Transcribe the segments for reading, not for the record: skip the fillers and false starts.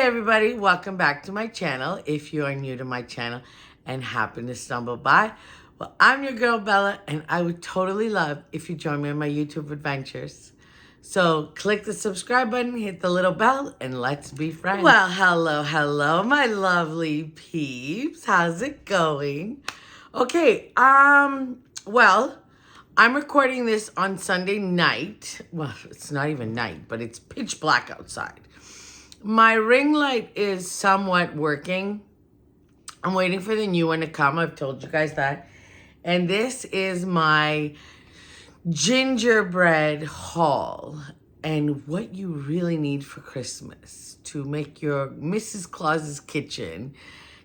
everybody, welcome back to my channel. If you are new to my channel and happen to stumble by, well, I'm your girl Bella, and I would totally love if you join me in my YouTube adventures. So click the subscribe button, hit the little bell, and let's be friends. Well, hello, my lovely peeps. How's it going? Okay, well, I'm recording this on Sunday night. Well, it's not even night, but it's pitch black outside. My ring light is somewhat working. I'm waiting for the new one to come. I've told you guys that. And this is my gingerbread haul. And what you really need for Christmas to make your Mrs. Claus's kitchen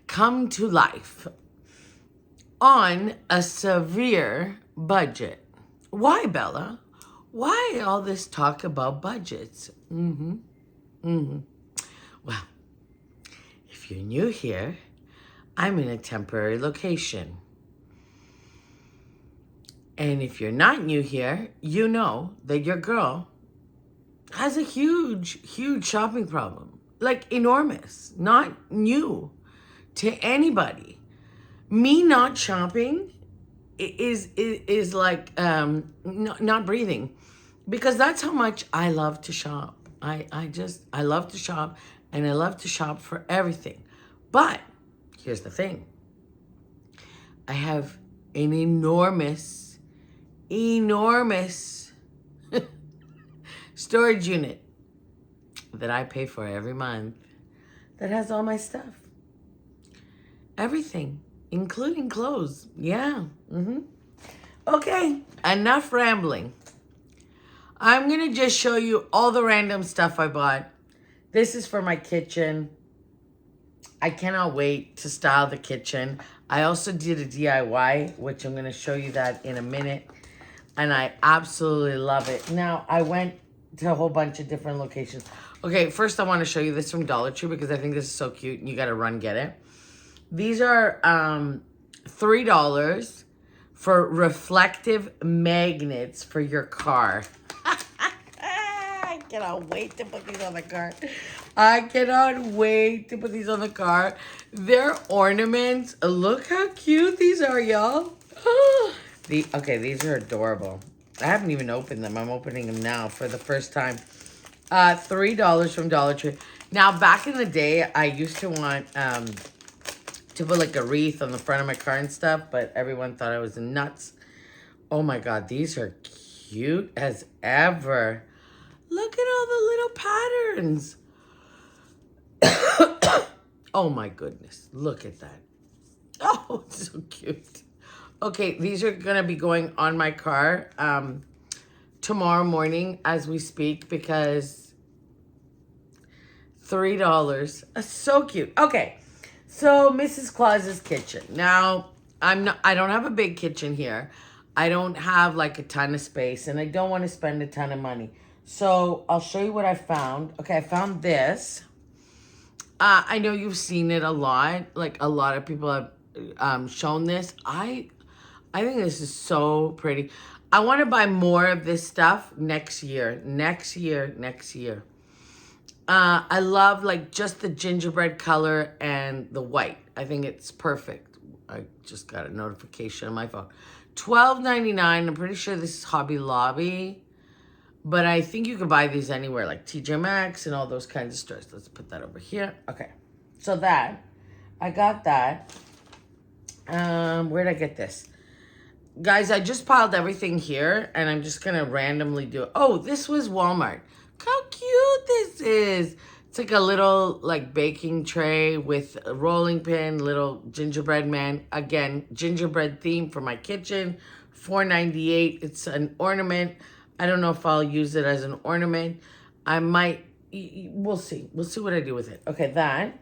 come to life on a severe budget. Why, Bella? Why all this talk about budgets? Well, if you're new here, I'm in a temporary location. And if you're not new here, you know that your girl has a huge shopping problem. Like enormous, not new to anybody. Me not shopping is like not breathing, because that's how much I love to shop. I love to shop, and I love to shop for everything. But here's the thing. I have an enormous storage unit that I pay for every month that has all my stuff. Everything, including clothes. Yeah. Okay, enough rambling. I'm going to just show you all the random stuff I bought. This is for my kitchen. I cannot wait to style the kitchen. I also did a DIY, which I'm going to show you that in a minute. And I absolutely love it. Now, I went to a whole bunch of different locations. Okay, first I want to show you this from Dollar Tree because I think this is so cute and you got to run get it. These are $3 for reflective magnets for your car. I cannot wait to put these on the car. I cannot wait to put these on the car. They're ornaments. Look how cute these are, y'all. Okay, these are adorable. I haven't even opened them. I'm opening them now for the first time. $3 from Dollar Tree. Now, back in the day, I used to want to put like a wreath on the front of my car and stuff, but everyone thought I was nuts. Oh my God, these are cute as ever. Look at all the little patterns. Oh my goodness, look at that. Oh, it's so cute. Okay, these are gonna be going on my car tomorrow morning as we speak because $3. So cute. Okay, so Mrs. Claus's kitchen. Now, I don't have a big kitchen here. I don't have like a ton of space and I don't want to spend a ton of money. So I'll show you what I found. Okay, I found this. I know you've seen it a lot. Like a lot of people have shown this. I think this is so pretty. I want to buy more of this stuff next year. Next year. I love like just the gingerbread color and the white. I think it's perfect. I just got a notification on my phone. $12.99. I'm pretty sure this is Hobby Lobby. But I think you can buy these anywhere, like TJ Maxx and all those kinds of stores. Let's put that over here. Okay. So that, I got that. Where'd I get this? Guys, I just piled everything here, and I'm just going to randomly do it. Oh, this was Walmart. Look how cute this is. It's like a little, like, baking tray with a rolling pin, little gingerbread man. Again, gingerbread theme for my kitchen. $4.98. It's an ornament. I don't know if I'll use it as an ornament. I might. We'll see. We'll see what I do with it. Okay, that.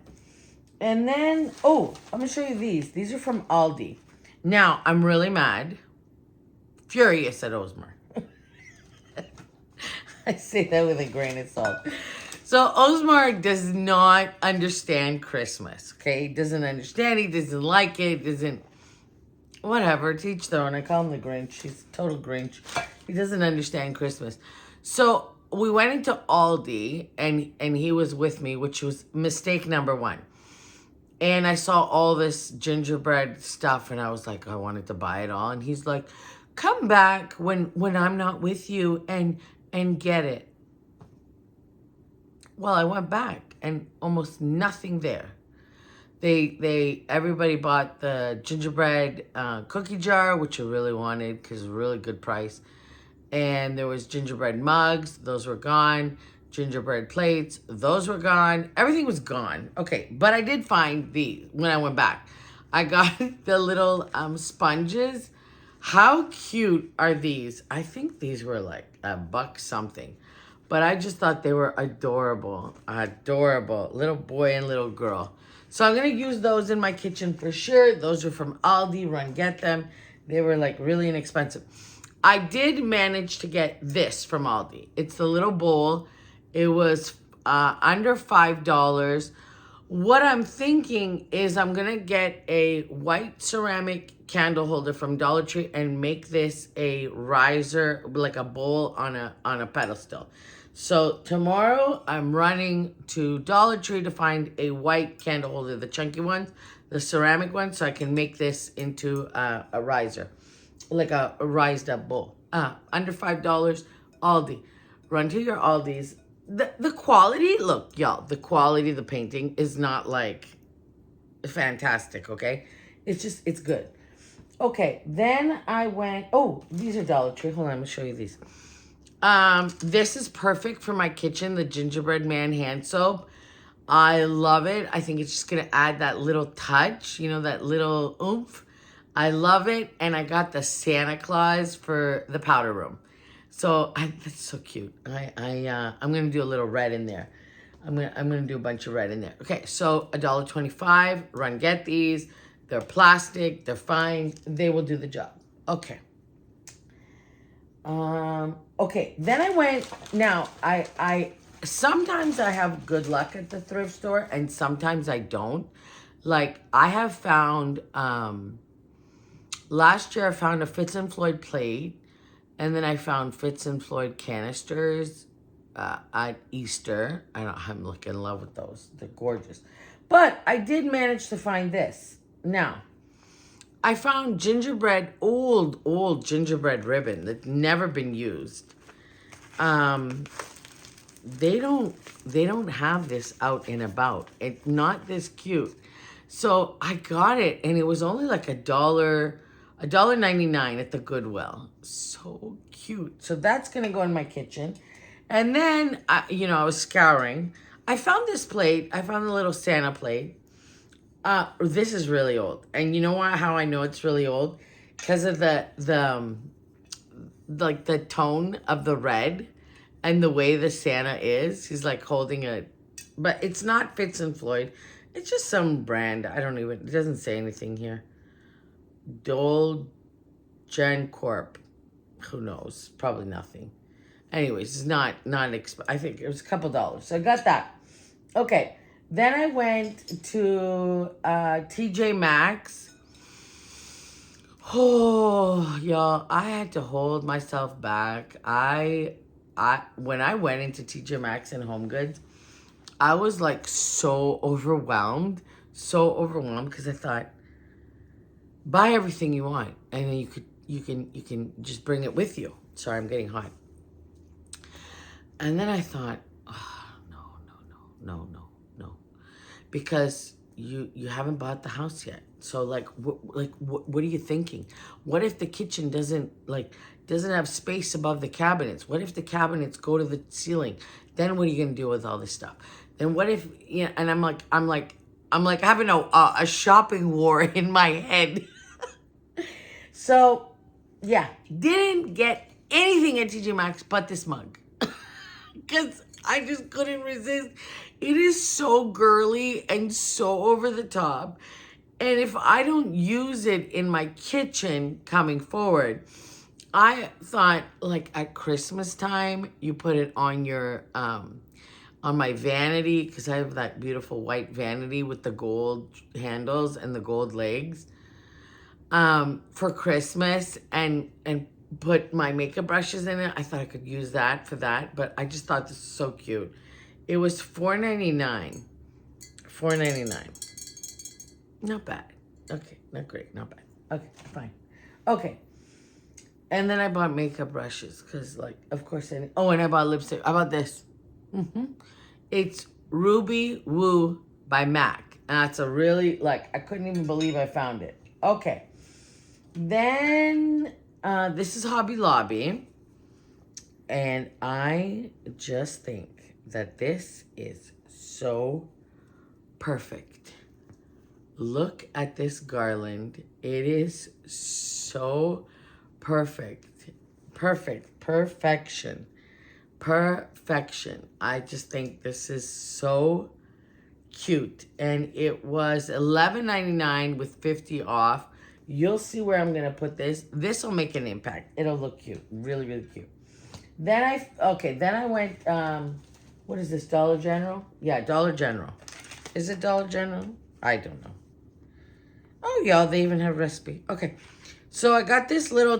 And then, oh, I'm going to show you these. These are from Aldi. Now, I'm really mad. Furious at Osmar. I say that with a grain of salt. So, Osmar does not understand Christmas, okay? He doesn't understand. He doesn't like it. Doesn't... Whatever. To each their own. I call him the Grinch. He's total Grinch. He doesn't understand Christmas. So, we went into Aldi and he was with me, which was mistake number one. And I saw all this gingerbread stuff and I was like, I wanted to buy it all. And he's like, come back when I'm not with you and get it. Well, I went back and almost nothing there. Everybody bought the gingerbread cookie jar, which I really wanted because it was a really good price. And there was gingerbread mugs, those were gone. Gingerbread plates, those were gone. Everything was gone. Okay, but I did find these when I went back. I got the little sponges. How cute are these? I think these were like $1 something. But I just thought they were adorable. Adorable. Little boy and little girl. So I'm going to use those in my kitchen for sure. Those are from Aldi. Run, get them. They were like really inexpensive. I did manage to get this from Aldi. It's the little bowl. It was under $5. What I'm thinking is I'm going to get a white ceramic candle holder from Dollar Tree and make this a riser, like a bowl on a pedestal. So tomorrow I'm running to Dollar Tree to find a white candle holder, the chunky ones, the ceramic ones, so I can make this into a riser, like a rised up bowl. Under $5, Aldi. Run to your Aldis. The quality, look, y'all, the quality of the painting is not like fantastic, okay? It's just, it's good. Okay, then I went, oh, these are Dollar Tree. Hold on, I'm gonna show you these. This is perfect for my kitchen, the Gingerbread Man hand soap. I love it. I think it's just gonna add that little touch, you know, that little oomph. I love it. And I got the Santa Claus for the powder room. So that's so cute. I'm gonna do a little red in there. I'm gonna do a bunch of red in there. Okay, so $1.25. Run, get these. They're plastic. They're fine. They will do the job. Okay. Okay. Then I went. Now I sometimes I have good luck at the thrift store, and sometimes I don't. Like I have found. Last year I found a Fitz and Floyd plate. And then I found Fitz and Floyd canisters at Easter. I'm like in love with those. They're gorgeous. But I did manage to find this. Now, I found gingerbread, old gingerbread ribbon that's never been used. They don't have this out and about. It's not this cute. So I got it and it was only like $1.99 at the Goodwill. So cute. So that's going to go in my kitchen. And then, I was scouring. I found this plate. I found a little Santa plate. This is really old. And you know how I know it's really old? Because of the tone of the red and the way the Santa is. He's like holding but it's not Fitz and Floyd. It's just some brand. It doesn't say anything here. Dole Gen Corp. Who knows? Probably nothing. Anyways, it's not I think it was a couple dollars. So I got that. Okay. Then I went to TJ Maxx. Oh, y'all, I had to hold myself back. When I went into TJ Maxx and Home Goods, I was like so overwhelmed because I thought, buy everything you want, and then you can just bring it with you. Sorry, I'm getting hot. And then I thought, oh, no, because you haven't bought the house yet. So what are you thinking? What if the kitchen doesn't have space above the cabinets? What if the cabinets go to the ceiling? Then what are you gonna do with all this stuff? Then what if And I'm like having a shopping war in my head. So, yeah, didn't get anything at TJ Maxx but this mug. Because I just couldn't resist. It is so girly and so over the top. And if I don't use it in my kitchen coming forward, I thought like at Christmas time, you put it on your, on my vanity, because I have that beautiful white vanity with the gold handles and the gold legs. For Christmas and put my makeup brushes in it. I thought I could use that for that, but I just thought this was so cute. It was $4.99. $4.99. Not bad. Okay, not great, not bad. Okay, fine. Okay. And then I bought makeup brushes because, like, of course, and I bought lipstick. I bought this. It's Ruby Woo by MAC. And that's a really, like, I couldn't even believe I found it. Okay. Then, this is Hobby Lobby. And I just think that this is so perfect. Look at this garland. It is so perfect. Perfection. I just think this is so cute. And it was $11.99 with 50 off. You'll see where I'm going to put this. This will make an impact. It'll look cute. Really, really cute. Then I went, what is this, Dollar General? Yeah, Dollar General. Is it Dollar General? I don't know. Oh, yeah, they even have a recipe. Okay. So I got this little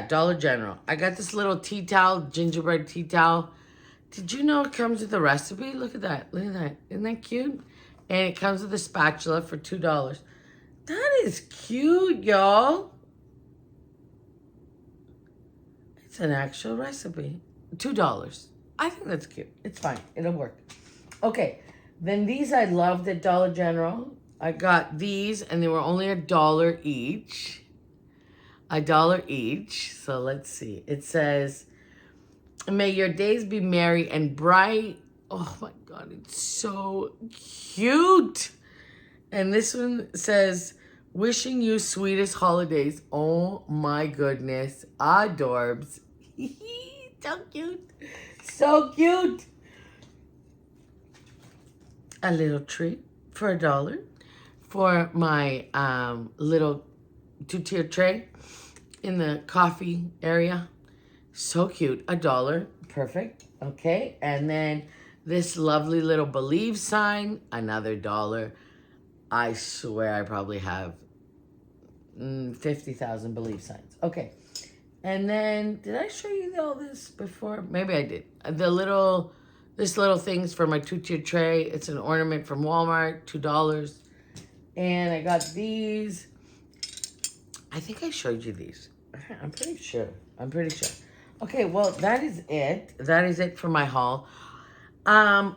Dollar General. I got this little tea towel, gingerbread tea towel. Did you know it comes with a recipe? Look at that. Look at that. Isn't that cute? And it comes with a spatula for $2. That is cute, y'all. It's an actual recipe. $2. I think that's cute. It's fine. It'll work. Okay. Then these I loved at Dollar General. I got these, and they were only $1 each. $1 each. So let's see. It says, may your days be merry and bright. Oh my God, it's so cute. And this one says, wishing you sweetest holidays. Oh my goodness. Adorbs. So cute. So cute. A little treat for $1 for my little 2-tier tray in the coffee area. So cute. $1. Perfect. Okay. And then this lovely little believe sign. Another $1. I swear I probably have 50,000 believe signs. Okay. And then, did I show you all this before? Maybe I did. This little thing's for my 2-tier tray. It's an ornament from Walmart, $2. And I got these. I think I showed you these. I'm pretty sure. Okay, well, that is it. That is it for my haul. I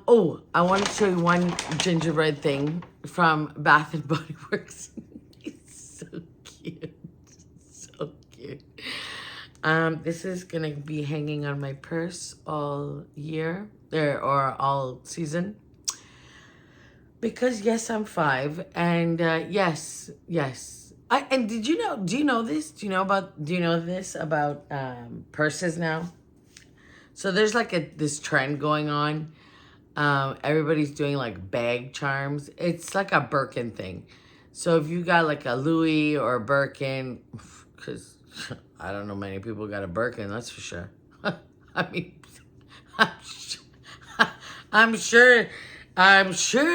want to show you one gingerbread thing from Bath and Body Works. It's so cute. So cute. This is going to be hanging on my purse all year or all season. Because yes, I'm 5, and yes. And do you know this? Do you know this about purses now? So there's like this trend going on. Everybody's doing like bag charms. It's like a Birkin thing. So if you got like a Louis or a Birkin, because I don't know many people got a Birkin, that's for sure. I mean, I'm sure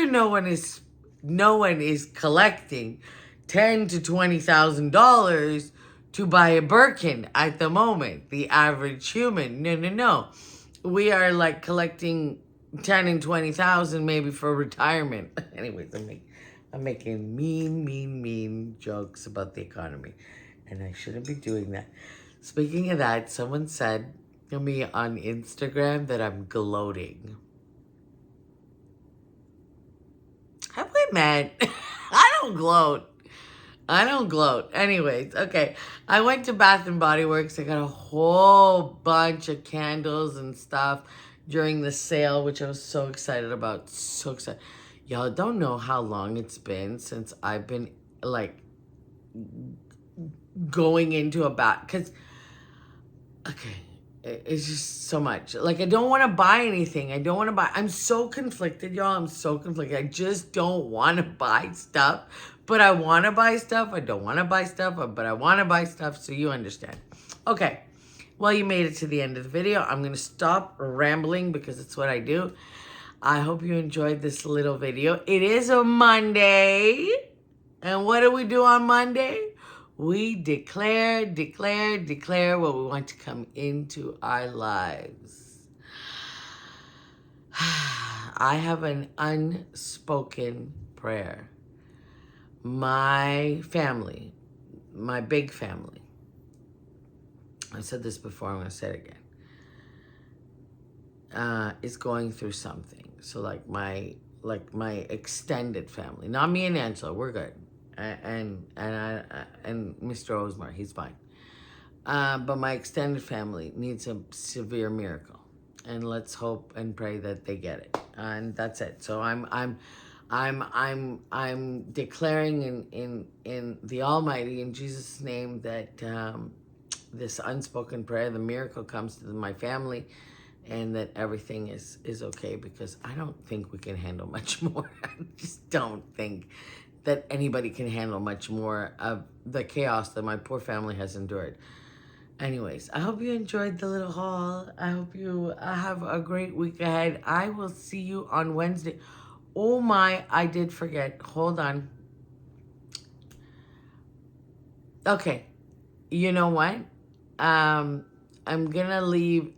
no one is collecting $10,000 to $20,000 to buy a Birkin at the moment. The average human, no. We are like collecting 10 and 20,000 maybe for retirement. Anyways, I'm making mean jokes about the economy, and I shouldn't be doing that. Speaking of that, someone said to me on Instagram that I'm gloating. Have I met? I don't gloat. Anyways, okay. I went to Bath and Body Works. I got a whole bunch of candles and stuff during the sale, which I was so excited about. So excited. Y'all don't know how long it's been since I've been like going into a bath. Because, okay, it's just so much. Like, I don't want to buy anything. I'm so conflicted, y'all. I'm so conflicted. I just don't want to buy stuff. But I want to buy stuff. I don't want to buy stuff, but I want to buy stuff, so you understand. Okay. Well, you made it to the end of the video. I'm going to stop rambling because it's what I do. I hope you enjoyed this little video. It is a Monday. And what do we do on Monday? We declare what we want to come into our lives. I have an unspoken prayer. My family, my big family, I said this before, I'm going to say it again, is going through something. So my extended family, not me and Angela, we're good. And Mr. Osmar, he's fine. But my extended family needs a severe miracle, and let's hope and pray that they get it. And that's it. So I'm declaring in the Almighty, in Jesus' name, that this unspoken prayer, the miracle comes to my family, and that everything is okay, because I don't think we can handle much more. I just don't think that anybody can handle much more of the chaos that my poor family has endured. Anyways, I hope you enjoyed the little haul. I hope you have a great week ahead. I will see you on Wednesday. Oh my, I did forget. Hold on. Okay, you know what? I'm gonna leave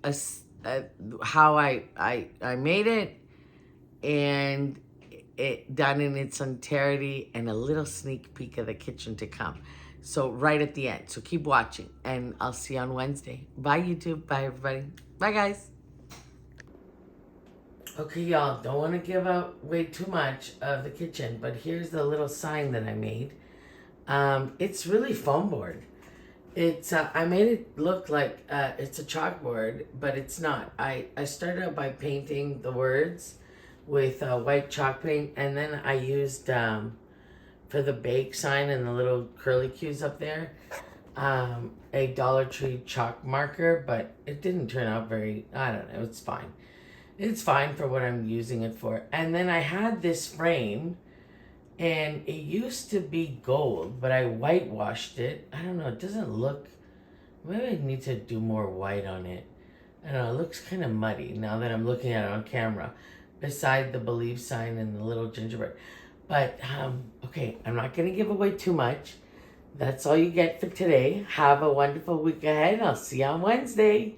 how I made it, and it done in its entirety, and a little sneak peek of the kitchen to come. So right at the end. So keep watching, and I'll see you on Wednesday. Bye, YouTube. Bye, everybody. Bye, guys. Okay, y'all, don't want to give away too much of the kitchen, but here's the little sign that I made. It's really foam board. It's I made it look like it's a chalkboard, but it's not. I started out by painting the words with white chalk paint, and then I used for the bake sign and the little curly cues up there, a Dollar Tree chalk marker, but it didn't turn out very, I don't know, it's fine. It's fine for what I'm using it for. And then I had this frame, and it used to be gold, but I whitewashed it. I don't know, it doesn't look, maybe I need to do more white on it. I don't know, it looks kind of muddy now that I'm looking at it on camera, beside the believe sign and the little gingerbread. But, okay, I'm not going to give away too much. That's all you get for today. Have a wonderful week ahead. I'll see you on Wednesday.